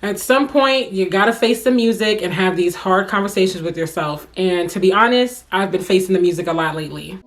At some point, you gotta face the music and have these hard conversations with yourself. And to be honest, I've been facing the music a lot lately.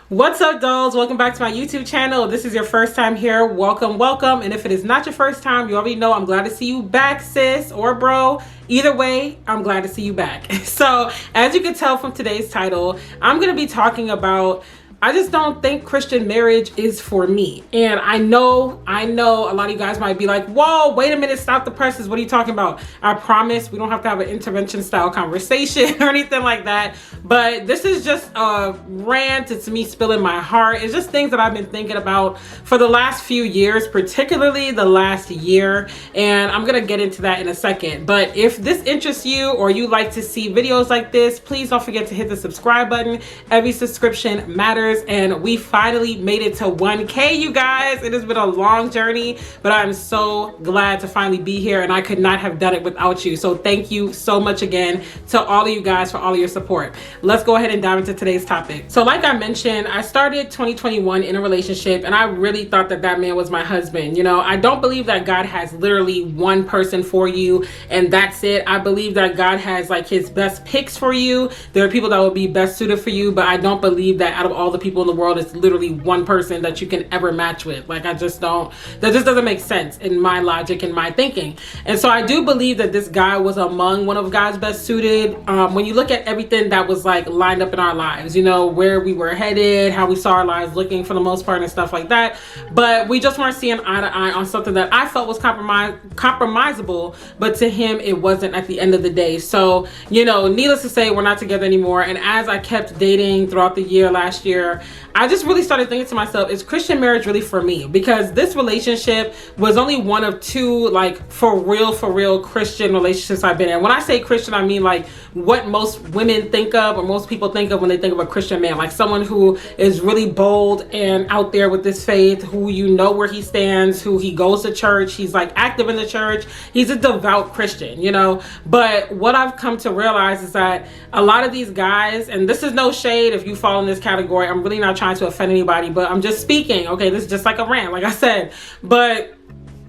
What's up, dolls? Welcome back to my YouTube channel. If this is your first time here, welcome, welcome. And if it is not your first time, you already know I'm glad to see you back, sis or bro. Either way, I'm glad to see you back. So as you can tell from today's title, I'm going to be talking about, I just don't think Christian marriage is for me. And I know a lot of you guys might be like, whoa, wait a minute, stop the presses. What are you talking about? I promise we don't have to have an intervention style conversation or anything like that. But this is just a rant. It's me spilling my heart. It's just things that I've been thinking about for the last few years, particularly the last year. And I'm going to get into that in a second. But if this interests you or you like to see videos like this, please don't forget to hit the subscribe button. Every subscription matters. And we finally made it to 1K, you guys. It has been a long journey, but I'm so glad to finally be here, and I could not have done it without you. So thank you so much again to all of you guys for all of your support. Let's go ahead and dive into today's topic. So like I mentioned, I started 2021 in a relationship, and I really thought that that man was my husband. You know, I don't believe that God has literally one person for you and that's it. I believe that God has like his best picks for you. There are people that will be best suited for you, but I don't believe that out of all the people in the world, it's literally one person that you can ever match with. Like, I just don't, that just doesn't make sense in my logic and my thinking. And so I do believe that this guy was among one of God's best suited. When you look at everything that was like lined up in our lives, you know, where we were headed, how we saw our lives looking for the most part and stuff like that. But we just weren't seeing eye to eye on something that I felt was compromisable, but to him, it wasn't at the end of the day. So, you know, needless to say, we're not together anymore. And as I kept dating throughout the year last year, I just really started thinking to myself, is Christian marriage really for me? Because this relationship was only one of two, like, for real Christian relationships I've been in. When I say Christian, I mean like what most women think of or most people think of when they think of a Christian man, like someone who is really bold and out there with this faith, who you know where he stands, who he goes to church, he's like active in the church, he's a devout Christian, you know. But what I've come to realize is that a lot of these guys, and this is no shade if you fall in this category, I'm really not trying to offend anybody, but I'm just speaking, okay? This is just like a rant, like I said. But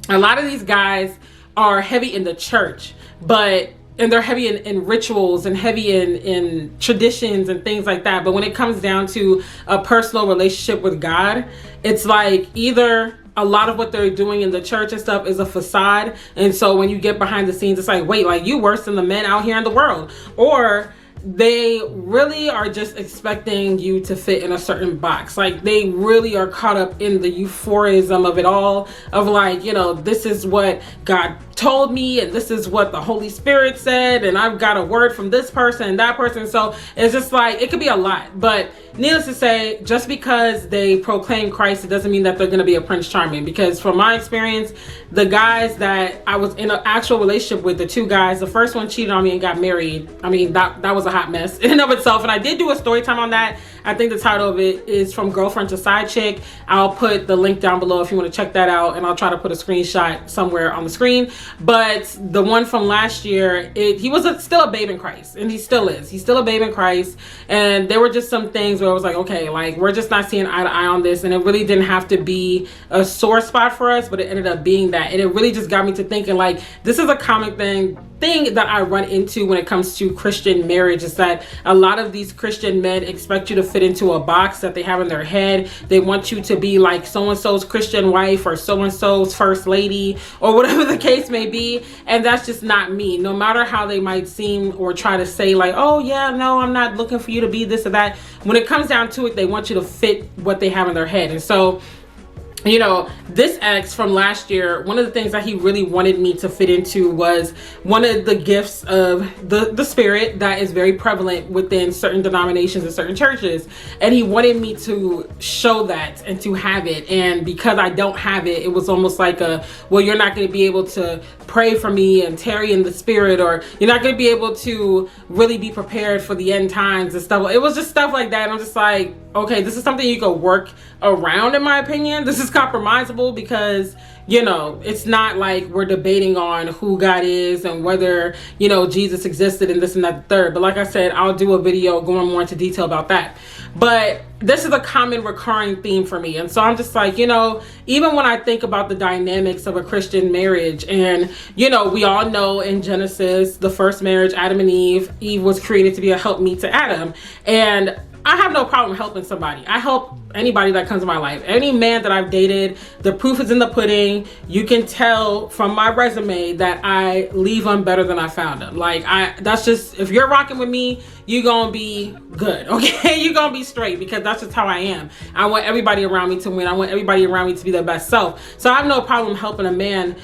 a lot of these guys are heavy in the church, and they're heavy in rituals and heavy in traditions and things like that. But when it comes down to a personal relationship with God, it's like either a lot of what they're doing in the church and stuff is a facade. And so when you get behind the scenes, it's like, wait, like you worse than the men out here in the world. Or they really are just expecting you to fit in a certain box. Like they really are caught up in the euphorism of it all, of like, you know, this is what God told me and this is what the Holy Spirit said and I've got a word from this person and that person. So it's just like, it could be a lot. But needless to say, just because they proclaim Christ, it doesn't mean that they're going to be a Prince Charming. Because from my experience, the guys that I was in an actual relationship with, the two guys, the first one cheated on me and got married. I mean, that was a hot mess in and of itself. And I did do a story time on that. I think the title of it is From Girlfriend to Side Chick. I'll put the link down below if you want to check that out, and I'll try to put a screenshot somewhere on the screen. But the one from last year, he was still a babe in Christ, and he still is. He's still a babe in Christ. And there were just some things where I was like, okay, like we're just not seeing eye to eye on this. And it really didn't have to be a sore spot for us, but it ended up being that. And it really just got me to thinking, like, this is a common thing that I run into when it comes to Christian marriage, is that a lot of these Christian men expect you to fit into a box that they have in their head. They want you to be like so-and-so's Christian wife or so-and-so's first lady or whatever the case may be. And that's just not me. No matter how they might seem or try to say like, oh yeah, no, I'm not looking for you to be this or that. When it comes down to it, they want you to fit what they have in their head. And so, you know, this ex from last year, one of the things that he really wanted me to fit into was one of the gifts of the Spirit that is very prevalent within certain denominations and certain churches. And he wanted me to show that and to have it. And because I don't have it, it was almost like well, you're not going to be able to pray for me and tarry in the Spirit, or you're not going to be able to really be prepared for the end times and stuff. It was just stuff like that. And I'm just like, okay, this is something you could work around, in my opinion. This is compromisable because, you know, it's not like we're debating on who God is and whether, you know, Jesus existed and this and that, the third. But like I said, I'll do a video going more into detail about that. But this is a common recurring theme for me. And so I'm just like, you know, even when I think about the dynamics of a Christian marriage, and, you know, we all know in Genesis, the first marriage, Adam and Eve was created to be a helpmeet to Adam. And I have no problem helping somebody. I help anybody that comes in my life. Any man that I've dated, the proof is in the pudding. You can tell from my resume that I leave them better than I found them. Like, that's just, if you're rocking with me, you're gonna be good, okay? You're gonna be straight, because that's just how I am. I want everybody around me to win. I want everybody around me to be their best self. So I have no problem helping a man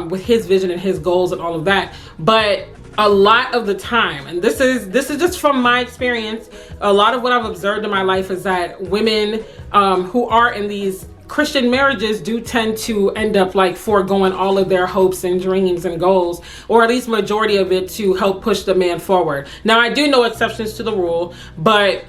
with his vision and his goals and all of that. But a lot of the time, and this is just from my experience, a lot of what I've observed in my life is that women who are in these Christian marriages do tend to end up like foregoing all of their hopes and dreams and goals, or at least majority of it, to help push the man forward. Now, I do know exceptions to the rule, but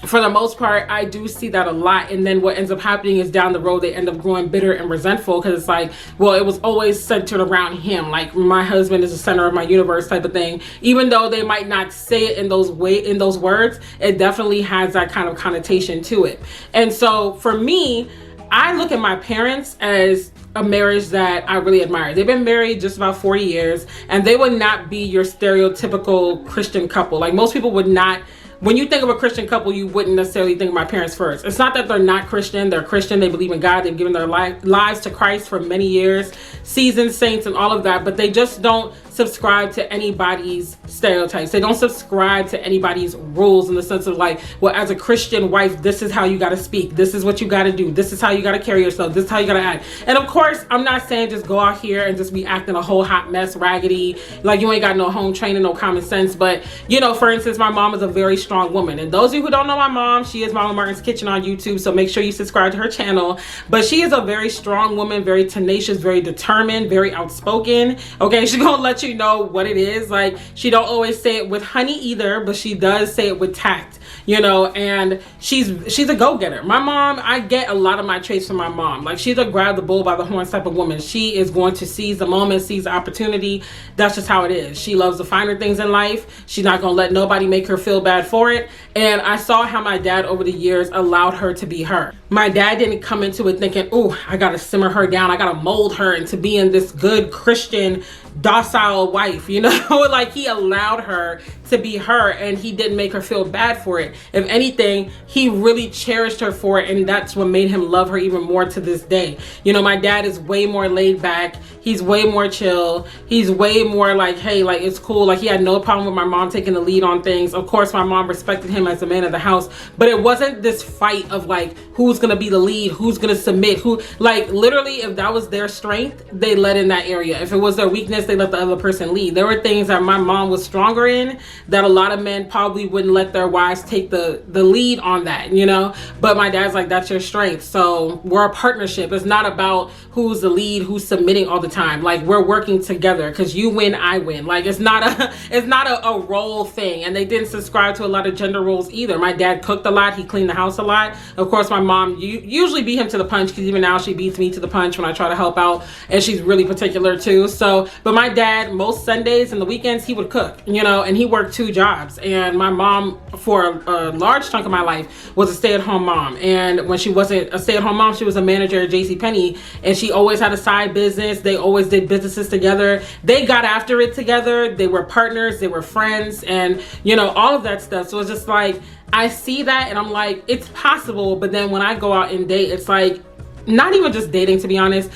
for the most part, I do see that a lot. And then what ends up happening is down the road, they end up growing bitter and resentful, because it's like, well, it was always centered around him. Like, my husband is the center of my universe type of thing. Even though they might not say it in those words, it definitely has that kind of connotation to it. And so for me, I look at my parents as a marriage that I really admire. They've been married just about 40 years, and they would not be your stereotypical Christian couple. Like, most people would not. When you think of a Christian couple, you wouldn't necessarily think of my parents first. It's not that they're not Christian. They're Christian. They believe in God. They've given their lives to Christ for many years, seasoned saints and all of that. But they just don't subscribe to anybody's stereotypes. They don't subscribe to anybody's rules, in the sense of like, well, as a Christian wife, this is how you got to speak. This is what you got to do. This is how you got to carry yourself. This is how you got to act. And of course, I'm not saying just go out here and just be acting a whole hot mess, raggedy, like you ain't got no home training, no common sense. But, you know, for instance, my mom is a very strong woman. And those of you who don't know my mom, she is Mama Martin's Kitchen on YouTube. So make sure you subscribe to her channel. But she is a very strong woman, very tenacious, very determined, very outspoken. Okay, she's gonna let you know what it is. Like, she don't always say it with honey either, but she does say it with tact, you know. And she's a go-getter. My mom, I get a lot of my traits from my mom. Like, she's a grab the bull by the horns type of woman. She is going to seize the moment, seize the opportunity. That's just how it is. She loves the finer things in life. She's not gonna let nobody make her feel bad for it. And I saw how my dad over the years allowed her to be her. My dad didn't come into it thinking, oh, I gotta simmer her down, I gotta mold her into being this good Christian docile wife, you know. Like, he allowed her to be her, and he didn't make her feel bad for it. If anything, he really cherished her for it, and that's what made him love her even more to this day. You know, my dad is way more laid back. He's way more chill. He's way more like, hey, like, it's cool. Like, he had no problem with my mom taking the lead on things. Of course, my mom respected him as the man of the house, but it wasn't this fight of like, who's gonna be the lead, who's gonna submit, who, like, literally, if that was their strength, they led in that area. If it was their weakness, they let the other person lead. There were things that my mom was stronger in that a lot of men probably wouldn't let their wives take the lead on that, you know. But my dad's like, that's your strength. So we're a partnership. It's not about who's the lead, who's submitting all the time. Like, we're working together, because you win, I win. Like, it's not a role thing. And they didn't subscribe to a lot of gender roles either. My dad cooked a lot. He cleaned the house a lot. Of course, my mom usually beat him to the punch, because even now she beats me to the punch when I try to help out, and she's really particular too. So, but my dad, most Sundays and the weekends, he would cook, you know, and he worked 2 jobs. And my mom, for a large chunk of my life, was a stay-at-home mom. And when she wasn't a stay-at-home mom, she was a manager at JCPenney, and she always had a side business. They always did businesses together. They got after it together. They were partners, they were friends, and, you know, all of that stuff. So it's just like, I see that and I'm like, it's possible. But then when I go out and date, it's like, not even just dating, to be honest,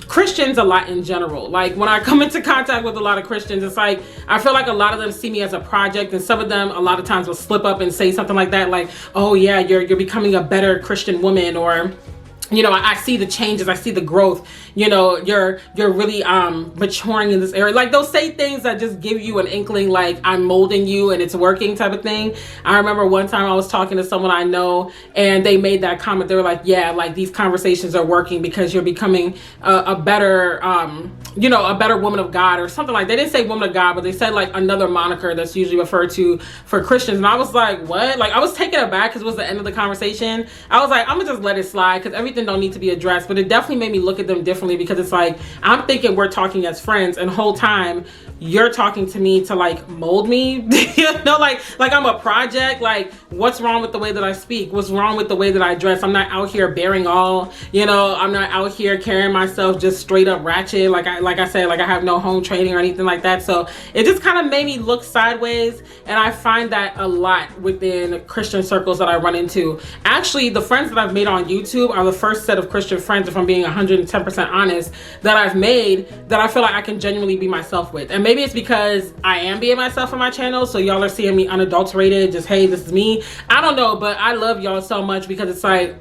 Christians a lot in general. Like, when I come into contact with a lot of Christians, it's like, I feel like a lot of them see me as a project, and some of them a lot of times will slip up and say something like that, like, oh yeah, you're becoming a better Christian woman, or you know, I see the changes, I see the growth, you know, you're really maturing in this area. Like, they'll say things that just give you an inkling, like I'm molding you and it's working type of thing. I remember one time I was talking to someone I know, and they made that comment. They were like, yeah, like these conversations are working because you're becoming a better you know, a better woman of God, or something. Like, they didn't say woman of God, but they said like another moniker that's usually referred to for Christians. And I was like, what? Like, I was taken aback because it was the end of the conversation. I was like, I'm gonna just let it slide because everything don't need to be addressed. But it definitely made me look at them differently, because it's like, I'm thinking we're talking as friends, and the whole time you're talking to me to like mold me. You know, like I'm a project. Like, what's wrong with the way that I speak? What's wrong with the way that I dress? I'm not out here bearing all, you know, I'm not out here carrying myself just straight up ratchet. Like I said, like I have no home training or anything like that. So it just kind of made me look sideways. And I find that a lot within Christian circles that I run into. Actually, the friends that I've made on YouTube are the first set of Christian friends, if I'm being 110% honest, that I've made that I feel like I can genuinely be myself with. And maybe it's because I am being myself on my channel, so y'all are seeing me unadulterated, just, hey, this is me. I don't know, but I love y'all so much, because it's like,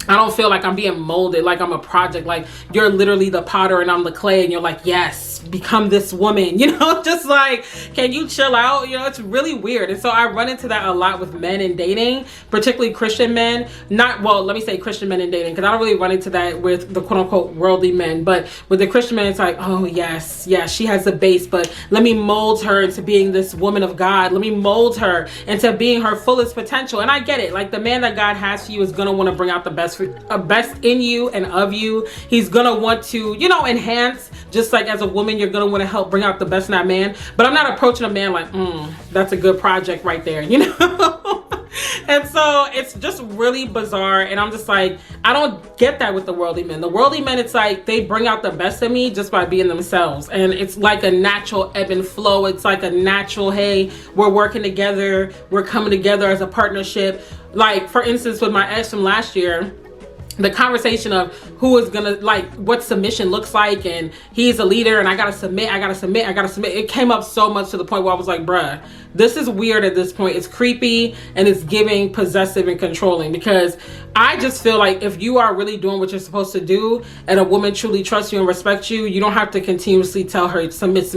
I don't feel like I'm being molded, like I'm a project. Like, you're literally the potter and I'm the clay, and you're like, yes, become this woman, you know, just like, can you chill out? You know, it's really weird. And so I run into that a lot with men in dating, particularly Christian men. Not, well, let me say Christian men in dating, because I don't really run into that with the quote unquote worldly men. But with the Christian men, it's like, oh yes, she has the base, but let me mold her into being this woman of God. Let me mold her into being her fullest potential. And I get it. Like, the man that God has for you is going to want to bring out the best in you and of you. He's going to want to, you know, enhance. Just like as a woman, you're going to want to help bring out the best in that man. But I'm not approaching a man like, that's a good project right there, you know? And so it's just really bizarre. And I'm just like, I don't get that with the worldly men. The worldly men, it's like they bring out the best in me just by being themselves. And it's like a natural ebb and flow. It's like a natural, hey, we're working together. We're coming together as a partnership. Like, for instance, with my ex from last year, the conversation of who is gonna, like, what submission looks like, and he's a leader and I gotta submit. It came up so much to the point where I was like, bruh, this is weird at this point. It's creepy and it's giving possessive and controlling, because I just feel like if you are really doing what you're supposed to do and a woman truly trusts you and respects you, you don't have to continuously tell her submit.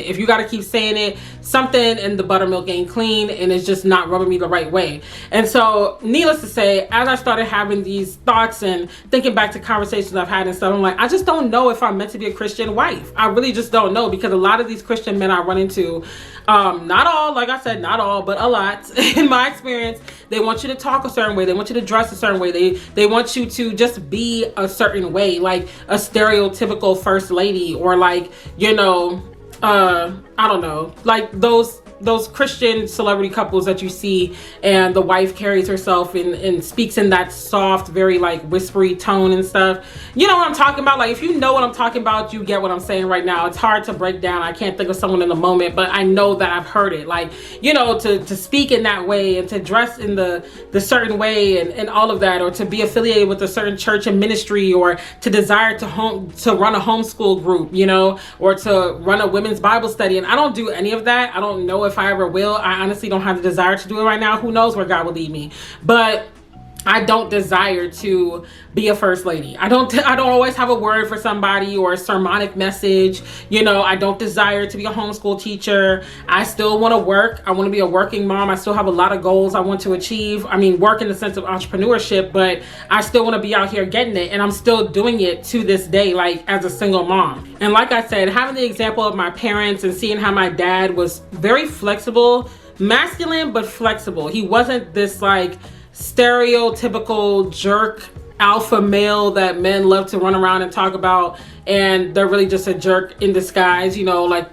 If you got to keep saying it, something in the buttermilk ain't clean and it's just not rubbing me the right way. And so, needless to say, as I started having these thoughts and thinking back to conversations I've had and stuff, I'm like, I just don't know if I'm meant to be a Christian wife. I really just don't know, because a lot of these Christian men I run into, not all, like I said, not all, but a lot in my experience, they want you to talk a certain way. They want you to dress a certain way. They want you to just be a certain way, like a stereotypical first lady, or like, you know, I don't know, like those Christian celebrity couples that you see, and the wife carries herself and speaks in that soft, very like whispery tone and stuff. You know what I'm talking about? Like, if you know what I'm talking about, you get what I'm saying right now. It's hard to break down. I can't think of someone in the moment, but I know that I've heard it. Like, you know, to speak in that way and to dress in the certain way and all of that, or to be affiliated with a certain church and ministry, or to desire to run a homeschool group, you know, or to run a women's Bible study. And I don't do any of that. I don't know if I ever will. I honestly don't have the desire to do it right now. Who knows where God will lead me. But I don't desire to be a first lady. I don't always have a word for somebody or a sermonic message. You know, I don't desire to be a homeschool teacher. I still want to work. I want to be a working mom. I still have a lot of goals I want to achieve. I mean, work in the sense of entrepreneurship, but I still want to be out here getting it. And I'm still doing it to this day, like as a single mom. And like I said, having the example of my parents and seeing how my dad was very flexible, masculine, but flexible. He wasn't this like stereotypical jerk alpha male that men love to run around and talk about, and they're really just a jerk in disguise, you know, like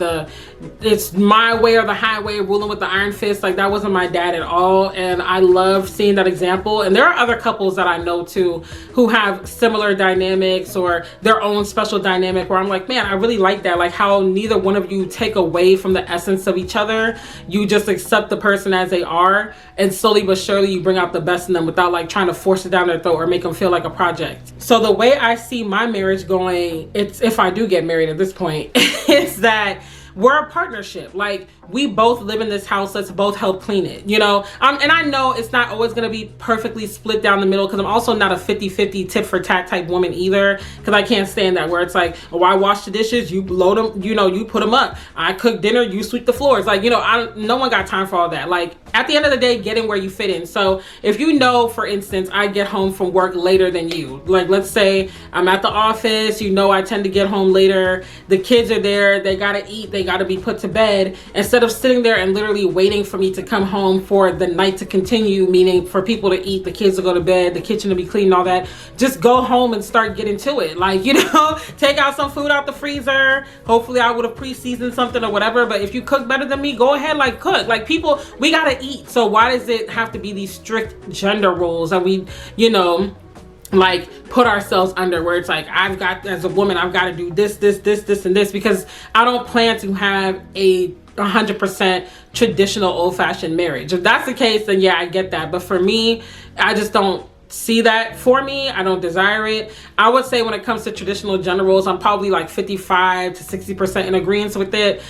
it's my way or the highway, ruling with the iron fist. Like, that wasn't my dad at all. And I love seeing that example. And there are other couples that I know too who have similar dynamics or their own special dynamic, where I'm like, man, I really like that. Like, how neither one of you take away from the essence of each other. You just accept the person as they are, and slowly but surely you bring out the best in them without like trying to force it down their throat or make them feel like a project. So the way I see my marriage going, it's, if I do get married at this point, is that we're a partnership. Like, we both live in this house, let's both help clean it, you know? And I know it's not always gonna be perfectly split down the middle, because I'm also not a 50-50 tit for tat type woman either, because I can't stand that, where it's like, oh, I wash the dishes, you load them, you know, you put them up. I cook dinner, you sweep the floors. Like, you know, no one got time for all that. Like, at the end of the day, get in where you fit in. So if you know, for instance, I get home from work later than you, like, let's say I'm at the office, you know, I tend to get home later, the kids are there, they gotta eat, they gotta be put to bed. Instead of sitting there and literally waiting for me to come home for the night to continue, meaning for people to eat, the kids to go to bed, the kitchen to be clean and all that, just go home and start getting to it. Like, you know, take out some food out the freezer. Hopefully I would have pre-seasoned something or whatever, but if you cook better than me, go ahead, like, cook. Like, people, we gotta eat. So why does it have to be these strict gender roles that we, you know, like, put ourselves under, where it's like, I've got, as a woman, I've got to do this, this, this, this, and this, because I don't plan to have a 100% traditional old-fashioned marriage. If that's the case, then yeah, I get that. But for me, I just don't see that for me. I don't desire it. I would say when it comes to traditional gender roles, I'm probably like 55 to 60% in agreement with it,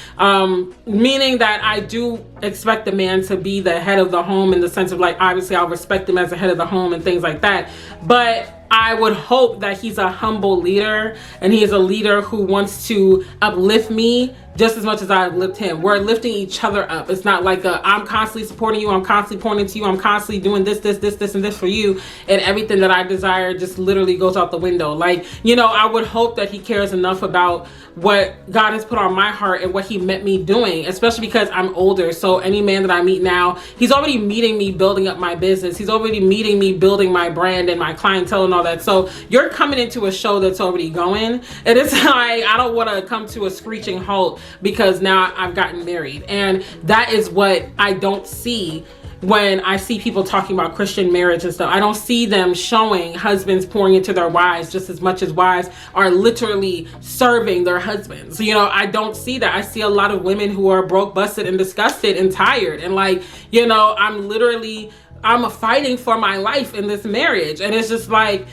meaning that I do expect the man to be the head of the home, in the sense of, like, obviously I'll respect him as the head of the home and things like that, but I would hope that he's a humble leader, and he is a leader who wants to uplift me just as much as I uplift him. We're lifting each other up. It's not like I'm constantly supporting you, I'm constantly pointing to you, I'm constantly doing this, this, this, this, and this for you, and everything that I desire just literally goes out the window. Like, you know, I would hope that he cares enough about what God has put on my heart and what he meant me doing, especially because I'm older. So any man that I meet now, he's already meeting me building up my business. He's already meeting me building my brand and my clientele and all that. So you're coming into a show that's already going, and it's like, I don't want to come to a screeching halt because now I've gotten married. And that is what I don't see when I see people talking about Christian marriage and stuff. I don't see them showing husbands pouring into their wives just as much as wives are literally serving their husbands. You know, I don't see that. I see a lot of women who are broke, busted, and disgusted and tired. And, like, you know, I'm fighting for my life in this marriage. And it's just like,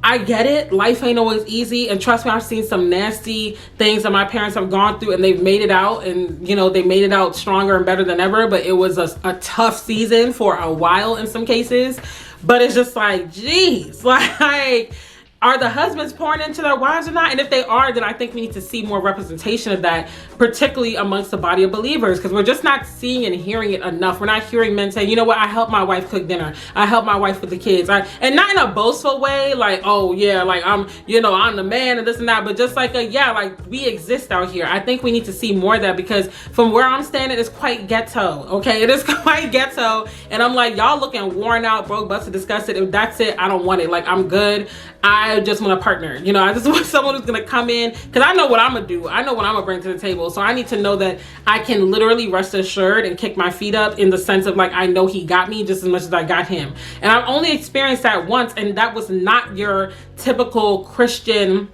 I get it. Life ain't always easy. And trust me, I've seen some nasty things that my parents have gone through, and they've made it out, and, you know, they made it out stronger and better than ever. But it was a tough season for a while in some cases. But it's just like, geez, like, are the husbands pouring into their wives or not? And if they are, then I think we need to see more representation of that, particularly amongst the body of believers, because we're just not seeing and hearing it enough. We're not hearing men say, you know what, I help my wife cook dinner. I help my wife with the kids. And not in a boastful way, like, oh yeah, like, I'm the man and this and that, but just like like, we exist out here. I think we need to see more of that, because from where I'm standing, it's quite ghetto, okay? It is quite ghetto. And I'm like, y'all looking worn out, broke, busted, disgusted. If that's it, I don't want it. Like, I'm good. I just want a partner. You know, I just want someone who's gonna come in, because I know what I'm gonna do. I know what I'm gonna bring to the table. So I need to know that I can literally rest assured and kick my feet up, in the sense of, like, I know he got me just as much as I got him. And I've only experienced that once, and that was not your typical Christian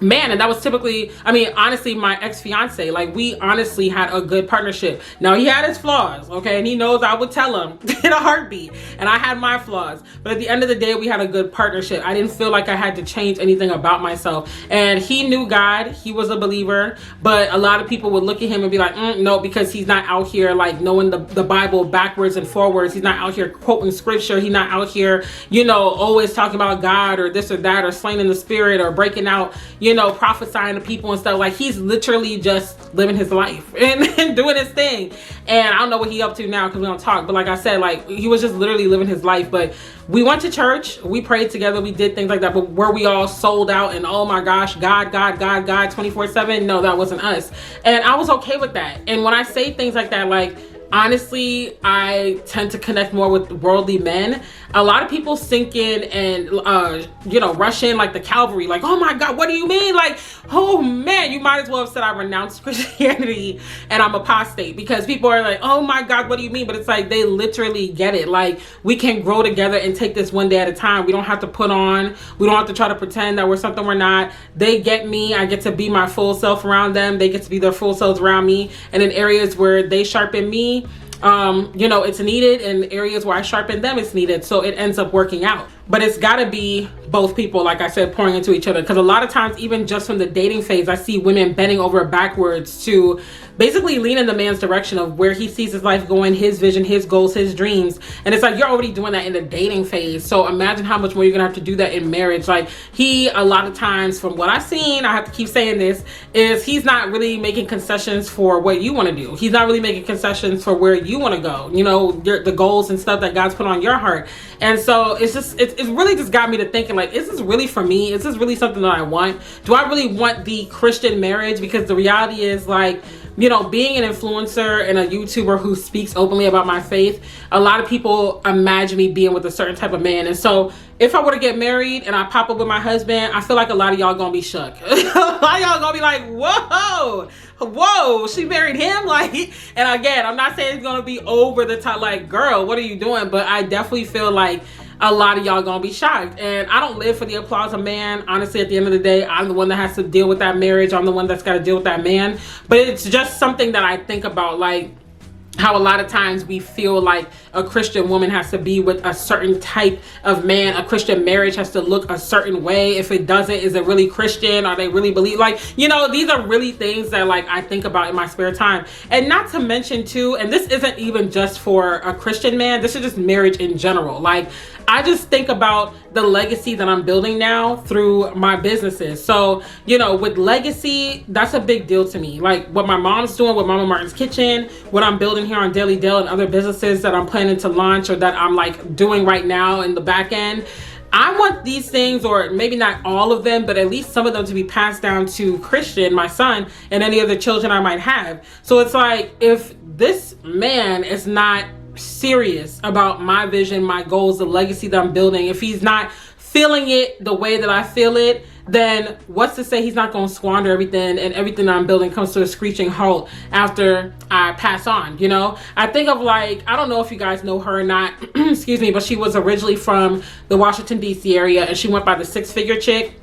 man. And that was typically, I mean, honestly, my ex-fiance. Like, we honestly had a good partnership. Now, he had his flaws, okay, and he knows I would tell him in a heartbeat, and I had my flaws, but at the end of the day, we had a good partnership. I didn't feel like I had to change anything about myself. And he knew God, he was a believer, but a lot of people would look at him and be like, no, because he's not out here, like, knowing the Bible backwards and forwards. He's not out here quoting scripture. He's not out here, you know, always talking about God or this or that, or slain in the spirit, or breaking out, you know, prophesying to people and stuff. Like, he's literally just living his life and doing his thing. And I don't know what he up to now, because we don't talk, but like I said, like, he was just literally living his life. But we went to church, we prayed together, we did things like that. But were we all sold out and, oh my gosh, God 24/7? No, that wasn't us. And I was okay with that. And when I say things like that, like, honestly, I tend to connect more with worldly men. A lot of people sink in and, you know, rush in like the cavalry, like, oh my God, what do you mean? Like, oh man, you might as well have said I renounced Christianity and I'm apostate, because people are like, oh my God, what do you mean? But it's like, they literally get it. Like, we can grow together and take this one day at a time. We don't have to put on, we don't have to try to pretend that we're something we're not. They get me, I get to be my full self around them. They get to be their full selves around me. And in areas where they sharpen me, you know, it's needed. In areas where I sharpen them, it's needed. So it ends up working out. but it's got to be both people, like I said, pouring into each other. Because a lot of times, even just from the dating phase, I see women bending over backwards to basically lean in the man's direction of where he sees his life going, his vision, his goals, his dreams. And it's like, you're already doing that in the dating phase. So imagine how much more you're gonna have to do that in marriage. Like, he, a lot of times, from what I've seen, I have to keep saying this, is he's not really making concessions for what you want to do. He's not really making concessions for where you want to go, you know, the goals and stuff that God's put on your heart. And so it's just, it's really just got me to thinking, like, is this really for me? Is this really something that I want? Do I really want the Christian marriage? Because the reality is, like, you know, being an influencer and a YouTuber who speaks openly about my faith, a lot of people imagine me being with a certain type of man. And so if I were to get married and I pop up with my husband, I feel like a lot of y'all gonna be shook. A lot of y'all gonna be like, whoa, she married him? Like, and again, I'm not saying it's gonna be over the top, like, girl, what are you doing? But I definitely feel like a lot of y'all gonna be shocked. And I don't live for the applause of man. Honestly, at the end of the day, I'm the one that has to deal with that marriage. I'm the one that's got to deal with that man. But it's just something that I think about, like, how a lot of times we feel like a Christian woman has to be with a certain type of man. A Christian marriage has to look a certain way. If it doesn't, is it really Christian? Are they really believe? Like, you know, these are really things that, like, I think about in my spare time. And not to mention too, and this isn't even just for a Christian man, this is just marriage in general. Like, I just think about the legacy that I'm building now through my businesses. So, you know, with legacy, that's a big deal to me. Like, what my mom's doing with Mama Martin's Kitchen, what I'm building here on Daily Dell and other businesses that I'm planning to launch or that I'm like doing right now in the back end. I want these things, or maybe not all of them, but at least some of them, to be passed down to Christian, my son, and any other children I might have. So it's like, if this man is not serious about my vision, my goals, the legacy that I'm building, if he's not feeling it the way that I feel it, then what's to say he's not going to squander everything, and everything that I'm building comes to a screeching halt after I pass on, you know? I think of, like, I don't know if you guys know her or not, excuse me, but she was originally from the Washington, D.C. area, and she went by the Six Figure Chick.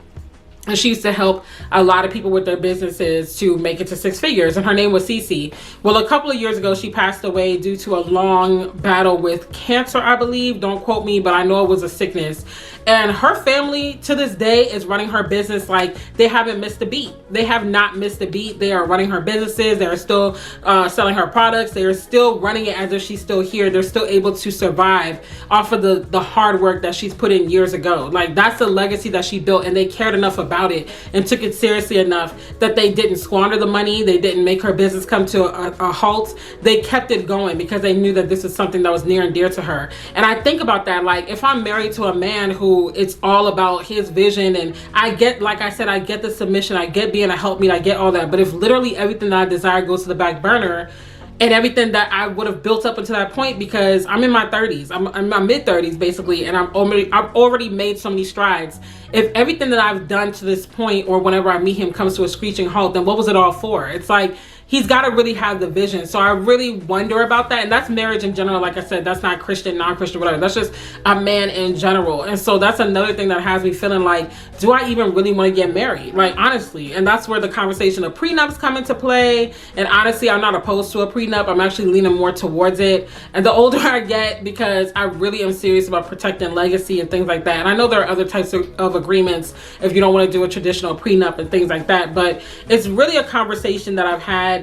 And she used to help a lot of people with their businesses to make it to six figures. And her name was Cece. Well, a couple of years ago, she passed away due to a long battle with cancer, I believe. Don't quote me, but I know it was a sickness. And her family to this day is running her business like they haven't missed a beat. They have not missed a beat. They are running her businesses. They are still selling her products. They are still running it as if she's still here. They're still able to survive off of the hard work that she's put in years ago. Like, that's the legacy that she built, and they cared enough about it and took it seriously enough that they didn't squander the money. They didn't make her business come to a halt. They kept it going because they knew that this is something that was near and dear to her. And I think about that, like, if I'm married to a man who it's all about his vision, and I get, like I said, I get the submission, I get being a helpmeet, I get all that, but if literally everything that I desire goes to the back burner, and everything that I would have built up until that point, because I'm in my 30s, I'm in my mid 30s basically, and I've already made so many strides. If everything that I've done to this point, or whenever I meet him, comes to a screeching halt, then what was it all for? It's like, he's got to really have the vision. So I really wonder about that. And that's marriage in general. Like I said, that's not Christian, non-Christian, whatever. That's just a man in general. And so that's another thing that has me feeling like, do I even really want to get married? Like, honestly. And that's where the conversation of prenups come into play. And honestly, I'm not opposed to a prenup. I'm actually leaning more towards it. And the older I get, because I really am serious about protecting legacy and things like that. And I know there are other types of agreements if you don't want to do a traditional prenup and things like that. But it's really a conversation that I've had.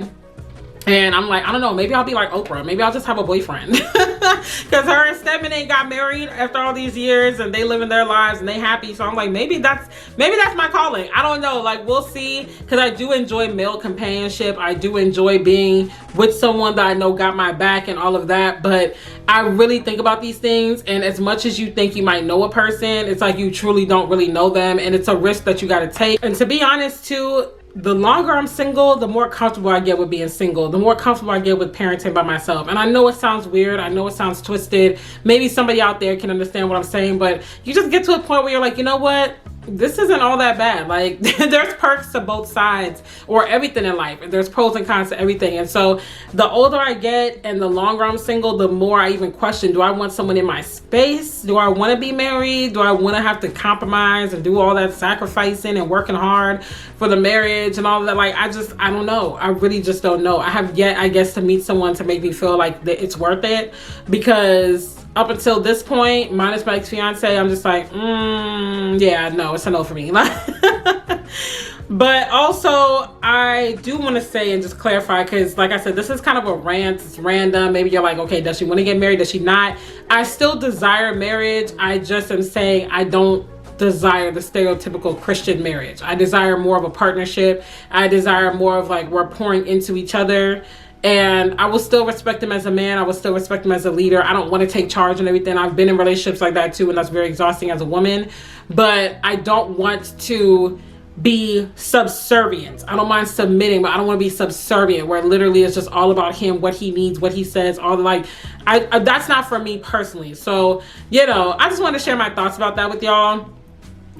And I'm like, I don't know, maybe I'll be like Oprah. Maybe I'll just have a boyfriend. Because her and Stedman ain't got married after all these years, and they living their lives and they happy. So I'm like, maybe that's my calling. I don't know. Like, we'll see. Because I do enjoy male companionship. I do enjoy being with someone that I know got my back and all of that. But I really think about these things. And as much as you think you might know a person, it's like you truly don't really know them. And it's a risk that you got to take. And to be honest too, the longer I'm single, the more comfortable I get with being single, the more comfortable I get with parenting by myself. And I know it sounds weird. I know it sounds twisted. Maybe somebody out there can understand what I'm saying, but you just get to a point where you're like, you know what? This isn't all that bad. Like, there's perks to both sides, or everything in life. There's pros and cons to everything. And so the older I get and the longer I'm single, the more I even question, do I want someone in my space? Do I want to be married? Do I want to have to compromise and do all that sacrificing and working hard for the marriage and all of that? Like, I don't know. I really just don't know. I have yet, I guess, to meet someone to make me feel like that it's worth it, because up until this point, minus my ex-fiance, I'm just like, yeah, no, it's a no for me. But also, I do want to say and just clarify, because like I said, this is kind of a rant. It's random. Maybe you're like, okay, does she want to get married? Does she not? I still desire marriage. I just am saying I don't desire the stereotypical Christian marriage. I desire more of a partnership. I desire more of like we're pouring into each other. And I will still respect him as a man. I will still respect him as a leader. I don't want to take charge and everything. I've been in relationships like that too, and that's very exhausting as a woman. But I don't want to be subservient. I don't mind submitting, but I don't want to be subservient where literally it's just all about him, what he needs, what he says, all the like. That's not for me personally. So, you know, I just want to share my thoughts about that with y'all.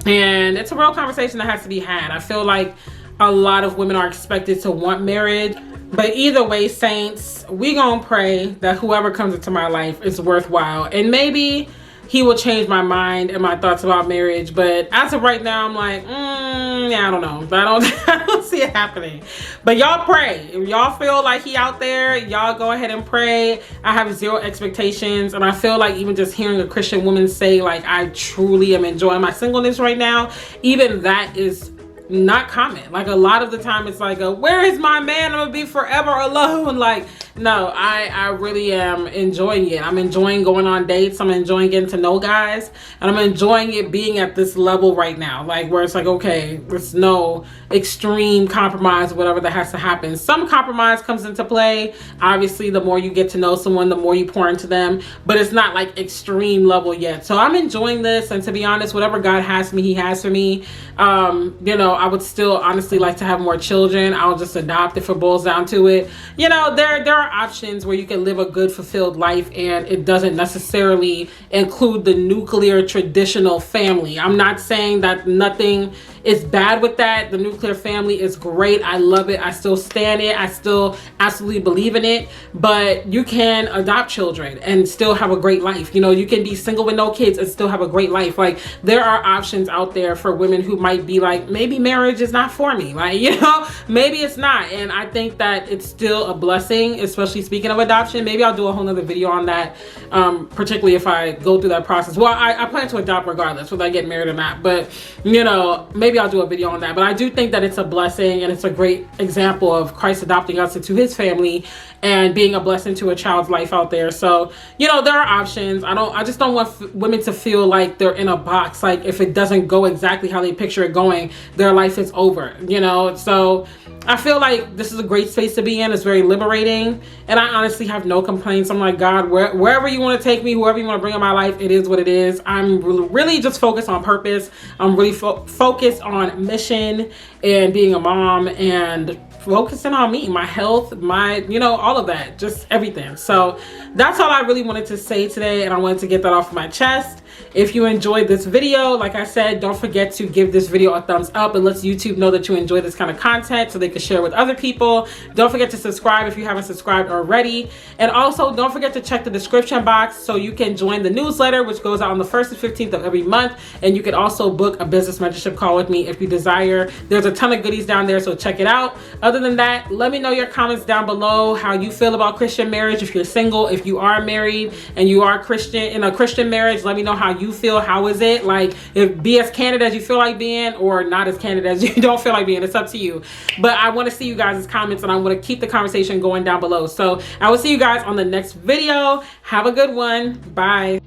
And it's a real conversation that has to be had. I feel like a lot of women are expected to want marriage. But either way, saints, we gonna pray that whoever comes into my life is worthwhile. And maybe he will change my mind and my thoughts about marriage. But as of right now, I'm like, yeah, I don't know. I don't see it happening. But y'all pray. If y'all feel like he out there, y'all go ahead and pray. I have zero expectations. And I feel like even just hearing a Christian woman say, like, I truly am enjoying my singleness right now, even that is not common. Like a lot of the time it's like, where is my man? I'm gonna be forever alone. Like, no, I really am enjoying it. I'm enjoying going on dates. I'm enjoying getting to know guys, and I'm enjoying it being at this level right now, like where it's like, okay, there's no extreme compromise, whatever that has to happen. Some compromise comes into play. Obviously, the more you get to know someone, the more you pour into them, but it's not like extreme level yet. So I'm enjoying this, and to be honest, whatever God has for me, he has for me. You know, I would still honestly like to have more children. I'll just adopt if it boils down to it. You know, there are options where you can live a good, fulfilled life, and it doesn't necessarily include the nuclear traditional family. I'm not saying that nothing is bad with that. The nuclear family is great. I love it. I still stand it. I still absolutely believe in it. But you can adopt children and still have a great life. You know, you can be single with no kids and still have a great life. Like, there are options out there for women who might be like, maybe marriage is not for me. Like, you know, maybe it's not. And I think that it's still a blessing, especially speaking of adoption. Maybe I'll do a whole nother video on that, particularly if I go through that process. Well, I plan to adopt regardless, whether I get married or not. But, you know, maybe I'll do a video on that. But I do think that it's a blessing, and it's a great example of Christ adopting us into his family and being a blessing to a child's life out there. So, you know, there are options. I just don't want women to feel like they're in a box. Like, if it doesn't go exactly how they picture it going, their life is over, you know? So I feel like this is a great space to be in. It's very liberating, and I honestly have no complaints. I'm like, God, wherever you want to take me, whoever you want to bring in my life, it is what it is. I'm really just focused on purpose. I'm really focused on mission and being a mom, and focusing on me, my health, my, you know, all of that, just everything. So that's all I really wanted to say today, and I wanted to get that off my chest. If you enjoyed this video, like I said, don't forget to give this video a thumbs up. It lets YouTube know that you enjoy this kind of content so they can share with other people. Don't forget to subscribe if you haven't subscribed already. And also, don't forget to check the description box so you can join the newsletter, which goes out on the 1st and 15th of every month. And you can also book a business mentorship call with me if you desire. There's a ton of goodies down there, so check it out. Other than that, let me know your comments down below, how you feel about Christian marriage. If you're single, if you are married and you are Christian, in a Christian marriage, let me know how you feel. How is it? Like, if be as candid as you feel like being, or not as candid as you don't feel like being. It's up to you. But I want to see you guys' comments, and I want to keep the conversation going down below. So I will see you guys on the next video. Have a good one. Bye.